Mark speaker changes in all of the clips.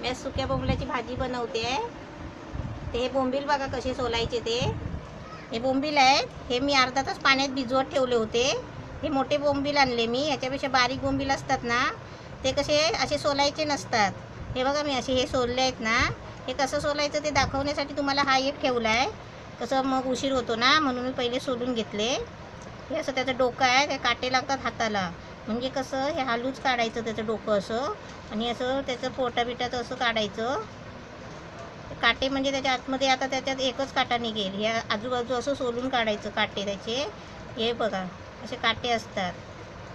Speaker 1: मी सुक्या बोंबलाची भाजी बनवते आहे। ते हे बोंबील बघा कसे सोलायचे ते। हे बोंबील आहेत, हे मी अर्धा तास पाण्यात भिजवत ठेवले होते। हे मोठे बोंबील आणले मी, याच्यापेक्षा बारीक बोंबील असतात ना ते कसे असे सोलायचे नसतात। हे बघा मी असे हे सोलले आहेत ना, हे कसं सोलायचं ते दाखवण्यासाठी तुम्हाला हा एक ठेवला आहे। कसं मग उशीर होतो ना म्हणून मी पहिले सोलून घेतले। हे असं त्याचं डोकं आहे, ते काटे लागतात हाताला, म्हणजे कसं हे हालूच काढायचं त्याचं डोकं असं, आणि असं त्याचं पोटाबिटाचं असं काढायचं। काटे म्हणजे त्याच्या आतमध्ये आता त्याच्यात एकच काटा निघेल, हे आजूबाजू असं सोलून काढायचं काटे त्याचे। हे बघा असे काटे असतात,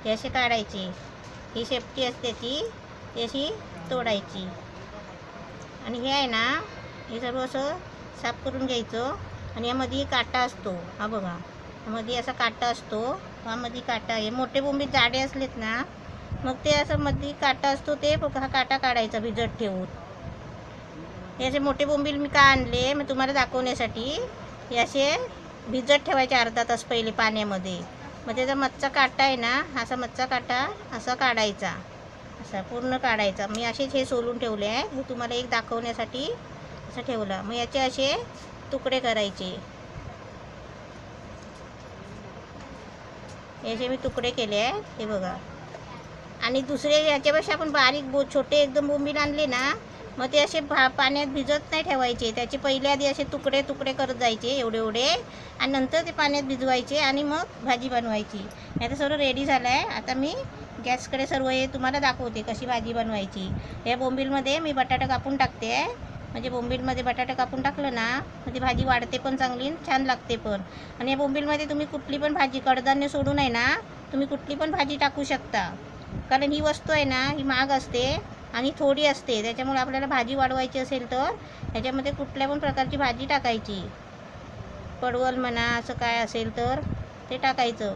Speaker 1: हे असे काढायचे। ही शेपटी असते ती अशी तोडायची, आणि हे आहे ना हे सर्व असं साफ करून घ्यायचं। आणि यामध्ये काटा असतो, हा बघा मध्ये असा काटा असतो, हा मध्ये काटा आहे। मोठे बोंबील जाडे असलेत ना मग ते असं मध्ये काटा असतो, ते हा काटा काढायचा भिजत ठेवून। हे असे मोठे बोंबील मी का आणले मग तुम्हाला दाखवण्यासाठी। हे असे भिजत ठेवायचे अर्धा तास पहिले पाण्यामध्ये। मग त्याचा मधचा काटा आहे ना, असा मधचा काटा असा काढायचा, असा पूर्ण काढायचा। मी असेच हे सोलून ठेवले आहे, हे तुम्हाला एक दाखवण्यासाठी असं ठेवलं। मग याचे असे तुकडे करायचे, याचे मी तुकडे केले आहे, हे बघा। आणि दुसरे याच्यापेक्षा आपण बारीक छोटे एकदम बोंबील आणले ना मग ते असे पाण्यात भिजत नाही ठेवायचे, त्याचे पहिले आधी असे तुकडे तुकडे करत जायचे एवढे एवढे, आणि नंतर ते पाण्यात भिजवायचे आणि मग भाजी बनवायची। आता सर्व रेडी झालं आहे, आता मी गॅसकडे सर्व हे तुम्हाला दाखवते कशी भाजी बनवायची। या बोंबीलमध्ये मी बटाटा कापून टाकते आहे, म्हणजे बोंबीलमध्ये बटाटा कापून टाकलं ना मग ती भाजी वाढते पण चांगली, छान लागते पण। आणि या बोंबीलमध्ये तुम्ही कुठली पण भाजी, कडधान्य सोडून आहे ना तुम्ही कुठली पण भाजी टाकू शकता, कारण ही वस्तू आहे ना ही महाग असते आणि थोडी असते, त्याच्यामुळे आपल्याला भाजी वाढवायची असेल तर ह्याच्यामध्ये कुठल्या पण प्रकारची भाजी टाकायची। पडवल म्हणा, असं काय असेल तर ते टाकायचं।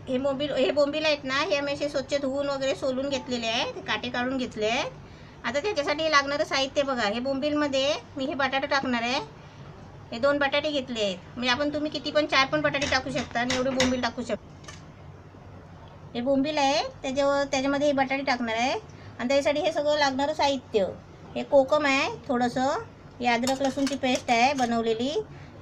Speaker 1: हे बोंबील आहेत ना हे मी असे स्वच्छ धुवून वगैरे सोलून घेतलेले आहे, ते काटे काढून घेतले आहेत। आता त्याच्यासाठी लागणारं साहित्य बघा। हे बोंबीलमध्ये मी हे बटाटा टाकणार आहे, हे 2 बटाटे घेतले आहेत। म्हणजे आपण तुम्ही किती पण 4 पण बटाटे टाकू शकता आणि एवढे बोंबील टाकू शकता। हे बोंबील आहे त्याच्यामध्ये हे बटाटे टाकणार आहे, आणि त्याच्यासाठी हे सगळं लागणारं साहित्य, हे कोकम आहे थोडंसं, ही अद्रक लसूणची पेस्ट आहे बनवलेली,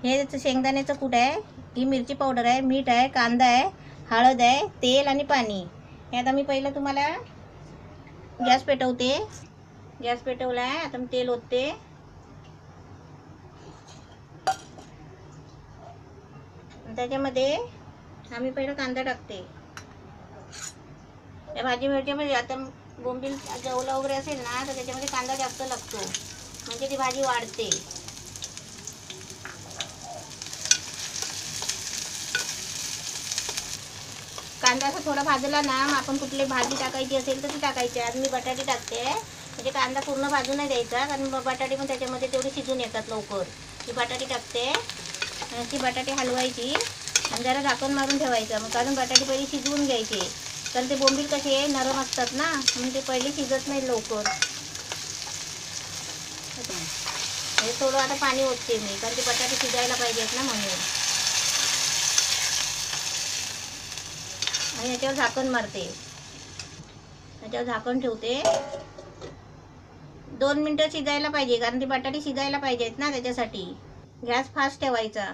Speaker 1: हे शेंगदाण्याचं कूट आहे, ही मिरची पावडर आहे, मीठ आहे, कांदा आहे, हळद आहे, तेल आणि पाणी। हे आता मी पहिलं तुम्हाला गॅस पेटवते, गॅस पेटवला आहे, आता मी तेल ओतते। त्याच्यामध्ये आम्ही पहिलं कांदा टाकते। या भाजीमध्ये आता बोंबील जवला वगैरे असेल ना तर त्याच्यामध्ये कांदा जास्त लागतो, म्हणजे ती भाजी वाढते। कांदा असा थोडा भाजला ना मग आपण कुठली भाजी टाकायची असेल तर ती टाकायची। आज मी बटाटे टाकते, म्हणजे कांदा पूर्ण भाजून नाही द्यायचा, कारण मग बटाटे पण त्याच्यामध्ये तेवढे शिजून येतात लवकर। ती बटाटे टाकते आणि ती बटाटे हलवायची आणि जरा झाकण मारून ठेवायचं, मग कारण बटाटे पहिले शिजवून घ्यायचे, कारण ते बोंबील कसे नरम असतात ना म्हणून ते पहिले शिजत नाही लवकर। हे थोडं आता पाणी ओतते मी, कारण ते बटाटे शिजायला पाहिजेत ना म्हणून। आणि याच्यावर झाकण मारते, याच्यावर झाकण ठेवते। 2 मिनटं शिजायला पाहिजे, कारण ते बटाटे शिजायला पाहिजेत ना त्याच्यासाठी। गॅस फास्ट ठेवायचा,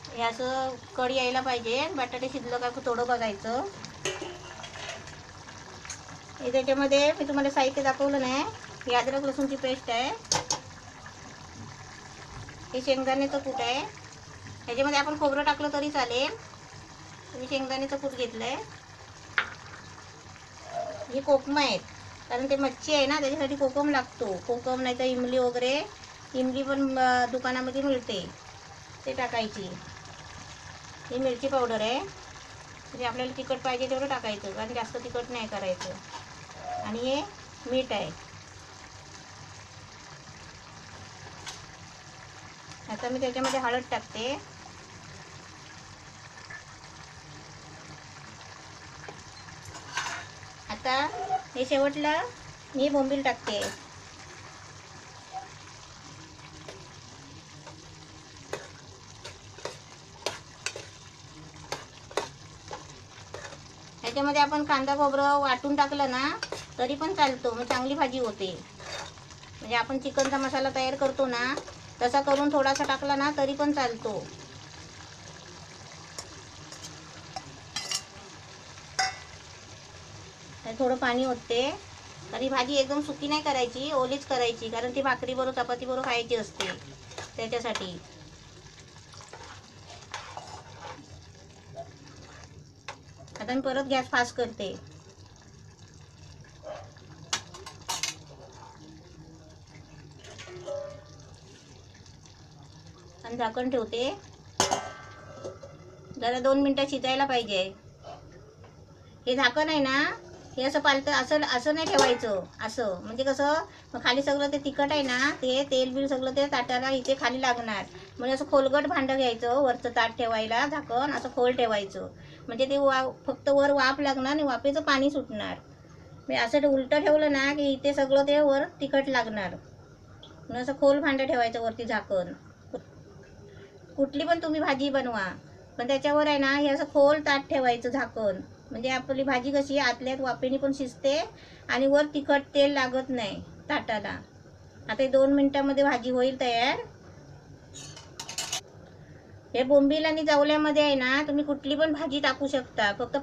Speaker 1: हे असं कड यायला पाहिजे, बटाटे शिजलं का थोडं बघायचं। हे त्याच्यामध्ये मी तुम्हाला साहित्य दाखवलं नाही, ही अद्रक लसूणची पेस्ट आहे, हे शेंगदाण्याचं कूट आहे, ह्याच्यामध्ये आपण खोबरं टाकलं तरी चालेल, मी शेंगदाण्याचं कूट घेतलं आहे। हे कोकम आहेत, कारण ते मच्छी आहे ना त्याच्यासाठी कोकम लागतो, कोकम नाही तर इमली वगैरे, इमली पण दुकानामध्ये मिळते, ते टाकायची। ही मिरची पावडर आहे, म्हणजे आपल्याला तिखट पाहिजे तेवढं टाकायचं, कारण जास्त तिखट नाही करायचं। आणि हे मीठ आहे। आता मी त्याच्यामध्ये हळद टाकते, आता हे शेवटला मी बोंबील टाकते। ह्याच्यामध्ये आपण कांदा खोबरं वाटून टाकलं ना तरी पण चालतो, मग चांगली भाजी होते. म्हणजे आपण चिकनचा मसाला तयार करतो ना, तसा करून थोडासा टाकला ना तरी पण चालतो. थोडं पाणी ओतते. तरी भाजी एकदम सुकी नाही करायची, ओलीच करायची, कारण ती भाकरी बरोबर चपाती बरोबर खायची असते त्याच्यासाठी. आता मी परत गॅस फास्ट करते. आणि झाकण ठेवते. जरा 2 मिनटं शिजायला पाहिजे. हे झाकण आहे ना, हे असं पालतं असं असं नाही ठेवायचं. असं म्हणजे कसं, मग खाली सगळं ते तिखट आहे ना, ते तेल बिल सगळं ते ताटाला इथे खाली लागणार. म्हणजे असं खोलगट भांडं घ्यायचं, वरचं ताट ठेवायला झाकण असं खोल ठेवायचं. म्हणजे ते फक्त वर वाफ लागणार आणि वाफेचं पाणी सुटणार. मी असं उलटं ठेवलं ना की इथे सगळं ते वर तिखट लागणार. मग असं खोल भांडं ठेवायचं वरती झाकण. कुठली पण तुम्ही भाजी बनवा, पण त्याच्यावर आहे ना हे असं खोल ताट ठेवायचं झाकण. म्हणजे आपली भाजी कशी आतल्यात वाफेने पण शिजते आणि वर तिखट तेल लागत नाही ताटाला. आता 2 मिनिटामध्ये भाजी होईल तयार. हे बोंबील आणि जवल्यामध्ये आहे ना, तुम्ही कुठली पण भाजी टाकू शकता. फक्त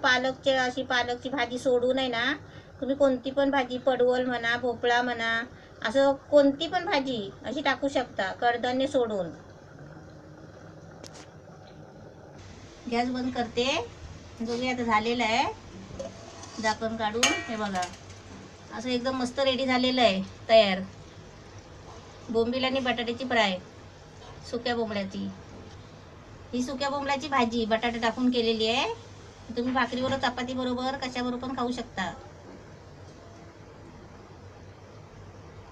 Speaker 1: अशी पालकची भाजी सोडून आहे ना, तुम्ही कोणती पण भाजी, पडवल म्हणा, भोपळा म्हणा, असं कोणती पण भाजी अशी टाकू शकता कडधान्य सोडून. गॅस बंद करते. बघूया आता झालेलं आहे. झाकण काढून हे बघा, असं एकदम मस्त रेडी झालेलं आहे तयार. बोंबील आणि बटाट्याची फ्राय, सुक्या बोंबड्याची. ही सुक्या बोंबड्याची भाजी बटाटे टाकून केलेली आहे. तुम्ही भाकरीबरोबर, चपाती बरोबर, कशाबरोबर पण खाऊ शकता.